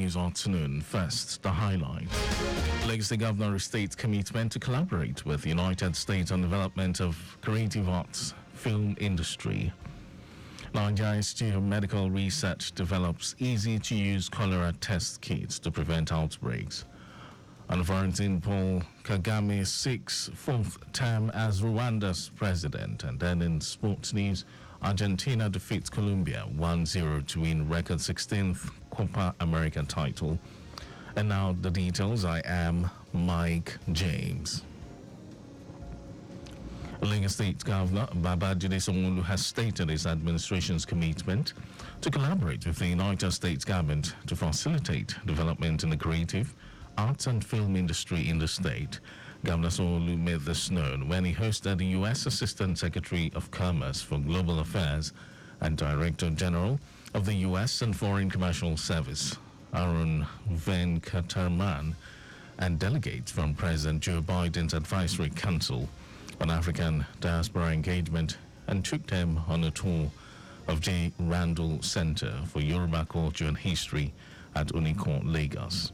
news afternoon. First, the highlights. Lagos State Governor states commitment to collaborate with the United States on development of creative arts film industry. Nigeria Institute of Medical Research develops easy-to-use cholera test kits to prevent outbreaks. And Valentin Paul Kagame seeks fourth term as Rwanda's president. And then in sports news, Argentina defeats Colombia 1-0 to win record 16th Copa America title. And now the details. I am Mike James. Lagos State Governor Babajide Sanwo-Olu has stated his administration's commitment to collaborate with the United States government to facilitate development in the creative, arts and film industry in the state. Governor Sanwo-Olu made this known when he hosted the U.S. Assistant Secretary of Commerce for Global Affairs and Director General of the U.S. and Foreign Commercial Service, Arun Venkataraman, and delegates from President Joe Biden's Advisory Council on African Diaspora Engagement, and took them on a tour of J. Randall Center for Yoruba Culture and History at Oniko, Lagos.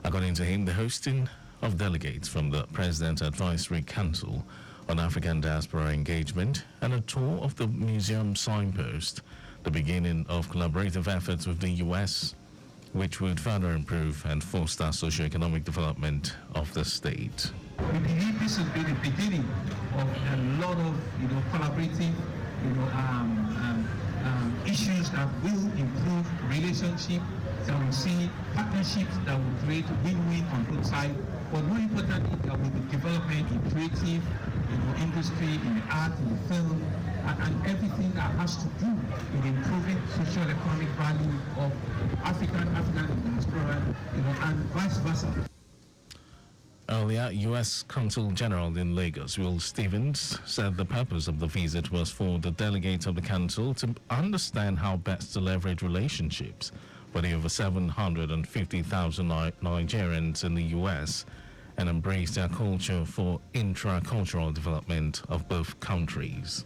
According to him, the hosting of delegates from the President's Advisory Council on African Diaspora Engagement and a tour of the museum signpost the beginning of collaborative efforts with the U.S., which would further improve and foster socio-economic development of the state. We believe this will be the beginning of a lot of, collaborative, issues that will improve relationship, that will see partnerships that will create win-win on both sides. But more importantly, there will be development in creative, industry, in the art, in the film, and everything that has to do with improving social economic value of African diaspora, and vice versa. Earlier, U.S. Consul General in Lagos, Will Stevens, said the purpose of the visit was for the delegates of the Council to understand how best to leverage relationships with the over 750,000 Nigerians in the U.S. and embrace their culture for intra-cultural development of both countries.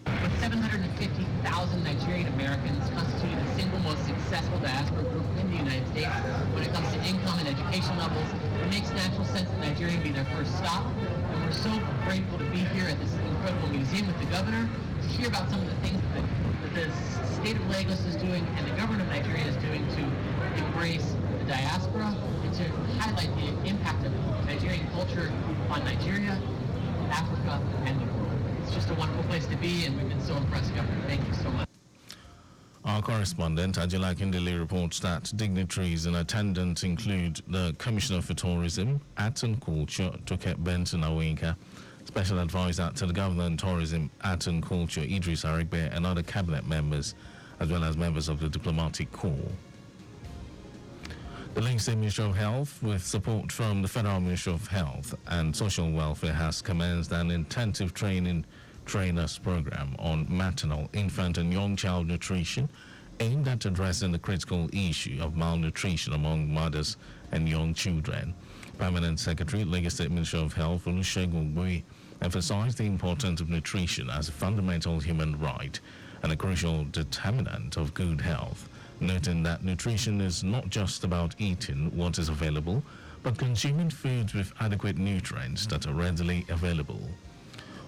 With 750,000 Nigerian Americans constituting the single most successful diaspora group in the United States when it comes to income and education levels, it makes natural sense that Nigeria be their first stop. And we're so grateful to be here at this incredible museum with the governor to hear about some of the things that the state of Lagos is doing and the government of Nigeria is doing to embrace the diaspora and to highlight the impact of Nigerian culture on Nigeria, Africa, and the world. It's just a wonderful place to be, and we've been so impressed, Governor. Thank you so much. Our correspondent, Ajala Kindele, reports that dignitaries in attendance include the Commissioner for Tourism, Arts and Culture, Toke Benson Awinka, Special Advisor to the Governor on Tourism, Arts and Culture, Idris Arigbe, and other cabinet members, as well as members of the Diplomatic Corps. The Lagos State Ministry of Health, with support from the Federal Ministry of Health and Social Welfare, has commenced an intensive trainers program on maternal, infant and young child nutrition aimed at addressing the critical issue of malnutrition among mothers and young children. Permanent Secretary, Lagos State Ministry of Health, Olusegun Ogboyi, emphasized the importance of nutrition as a fundamental human right and a crucial determinant of good health, noting that nutrition is not just about eating what is available, but consuming foods with adequate nutrients that are readily available.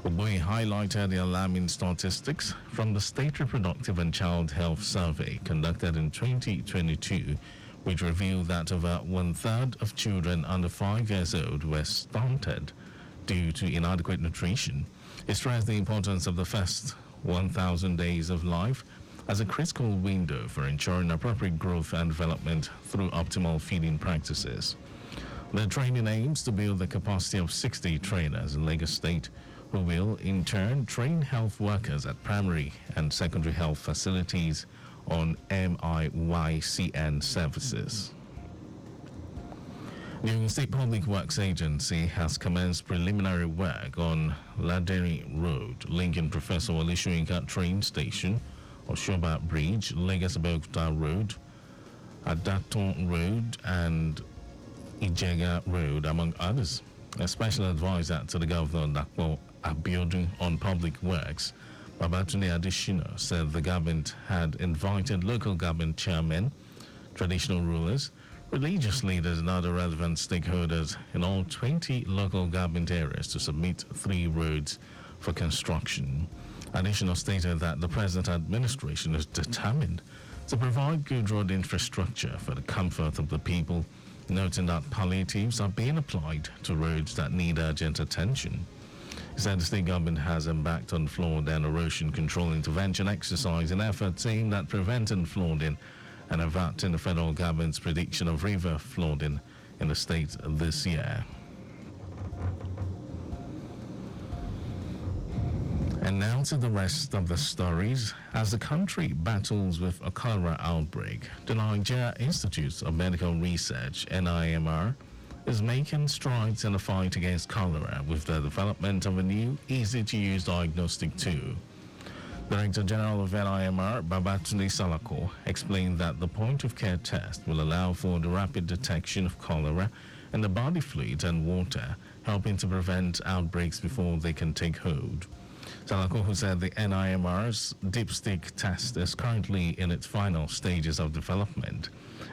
Ogboyi highlighted the alarming statistics from the State Reproductive and Child Health Survey conducted in 2022, which revealed that over 1/3 of children under 5 years old were stunted due to inadequate nutrition. He stressed the importance of the first 1,000 days of life as a critical window for ensuring appropriate growth and development through optimal feeding practices. The training aims to build the capacity of 60 trainers in Lagos State, who will in turn train health workers at primary and secondary health facilities on MIYCN services. The Ogun State Public Works Agency has commenced preliminary work on Laderi Road, linking Professor Wole Soyinka train station, Oshoba Bridge, Lagos Abeokuta Road, Adaton Road, and Ijega Road, among others. A special advisor to the Governor, Dapo Abiodun, on Public Works, Babatunde Adesina, said the government had invited local government chairmen, traditional rulers, religious leaders and other relevant stakeholders in all 20 local government areas to submit 3 roads for construction. Additional stated that the present administration is determined to provide good road infrastructure for the comfort of the people, noting that palliatives are being applied to roads that need urgent attention. He said the state government has embarked on flood and erosion control intervention exercise in efforts aimed at preventing flooding and averting the federal government's prediction of river flooding in the state this year. And now to the rest of the stories. As the country battles with a cholera outbreak, the Nigeria Institute of Medical Research, NIMR, is making strides in the fight against cholera with the development of a new, easy-to-use diagnostic tool. Director General of NIMR, Babatunde Salako, explained that the point-of-care test will allow for the rapid detection of cholera in the body fluid and water, helping to prevent outbreaks before they can take hold. Salako, who said the NIMR's dipstick test is currently in its final stages of development,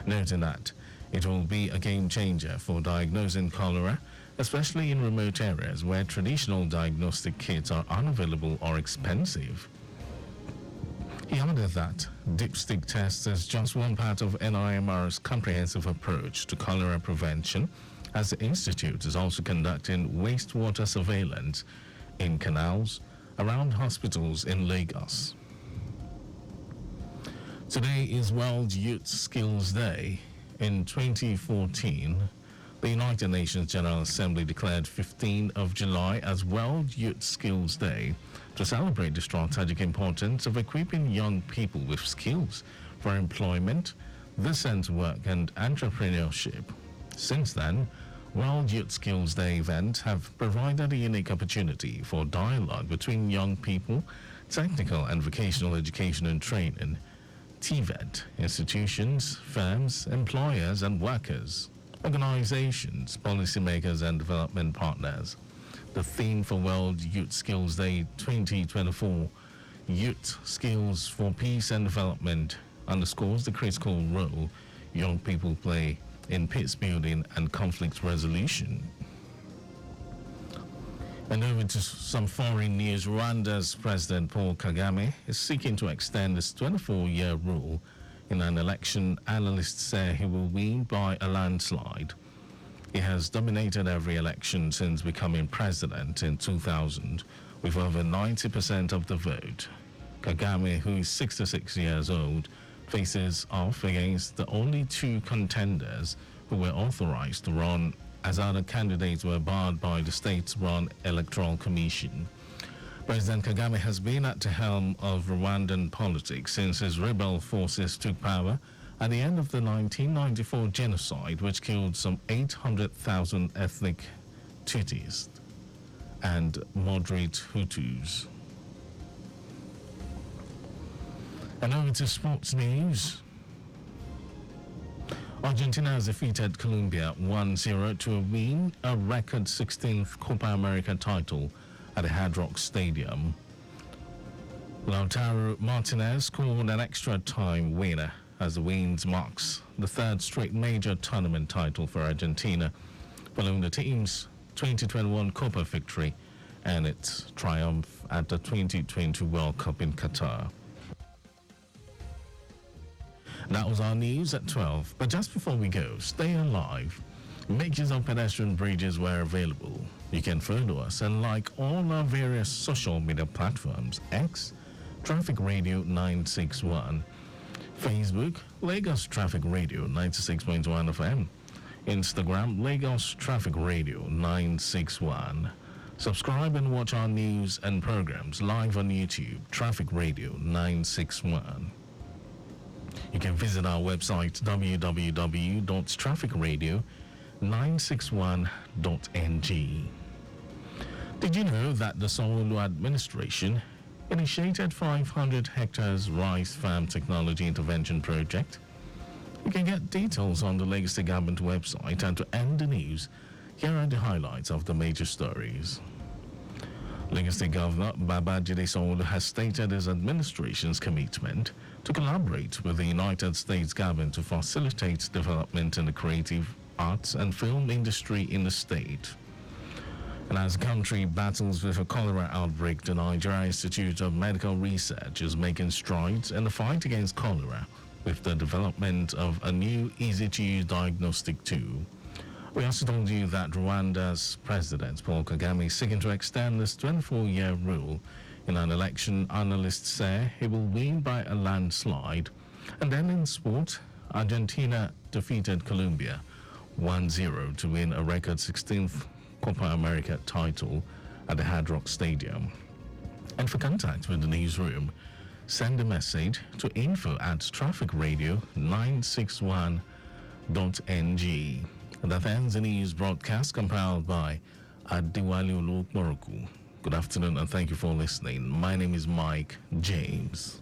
noting that it will be a game changer for diagnosing cholera, especially in remote areas where traditional diagnostic kits are unavailable or expensive. He added that dipstick tests is just one part of NIMR's comprehensive approach to cholera prevention, as the Institute is also conducting wastewater surveillance in canals around hospitals in Lagos. Today is World Youth Skills Day. In 2014, the United Nations General Assembly declared 15th of July as World Youth Skills Day to celebrate the strategic importance of equipping young people with skills for employment, decent work, and entrepreneurship. Since then, World Youth Skills Day events have provided a unique opportunity for dialogue between young people, technical and vocational education and training, TVET, institutions, firms, employers and workers, organizations, policymakers and development partners. The theme for World Youth Skills Day 2024, Youth Skills for Peace and Development, underscores the critical role young people play in peace building and conflict resolution. And over to some foreign news. Rwanda's President Paul Kagame is seeking to extend his 24-year rule in an election analysts say he will win by a landslide. He has dominated every election since becoming president in 2000, with over 90% of the vote. Kagame, who is 66 years old, faces off against the only 2 contenders who were authorized to run, as other candidates were barred by the state-run Electoral Commission. President Kagame has been at the helm of Rwandan politics since his rebel forces took power at the end of the 1994 genocide, which killed some 800,000 ethnic Tutsis and moderate Hutus. And over to sports news. Argentina has defeated Colombia 1-0 to win a record 16th Copa America title at the Hard Rock Stadium. Lautaro Martinez scored an extra time winner as the win marks the 3rd straight major tournament title for Argentina, following the team's 2021 Copa victory and its triumph at the 2020 World Cup in Qatar. That was our news at 12. But just before we go, stay alive. Make use of pedestrian bridges where available. You can follow us and like all our various social media platforms. X, Traffic Radio 961. Facebook, Lagos Traffic Radio 96.1 FM. Instagram, Lagos Traffic Radio 961. Subscribe and watch our news and programs live on YouTube, Traffic Radio 961. You can visit our website www.trafficradio961.ng. Did you know that the Sanwo-Olu administration initiated 500 hectares rice farm technology intervention project? You can get details on the Lagos State Government website, and to end the news, here are the highlights of the major stories. Lagos State Governor Babajide Sanwo-Olu has stated his administration's commitment to collaborate with the United States government to facilitate development in the creative arts and film industry in the state. And as the country battles with a cholera outbreak, the Nigeria Institute of Medical Research is making strides in the fight against cholera with the development of a new easy-to-use diagnostic tool. We also told you that Rwanda's President Paul Kagame is seeking to extend this 24-year rule. In an election, analysts say he will win by a landslide. And then in sport, Argentina defeated Colombia 1-0 to win a record 16th Copa America title at the Hard Rock Stadium. And for contact with the newsroom, send a message to info@trafficradio961.ng. That ends the news broadcast compiled by Adewale Olukmoroku. Good afternoon and thank you for listening. My name is Mike James.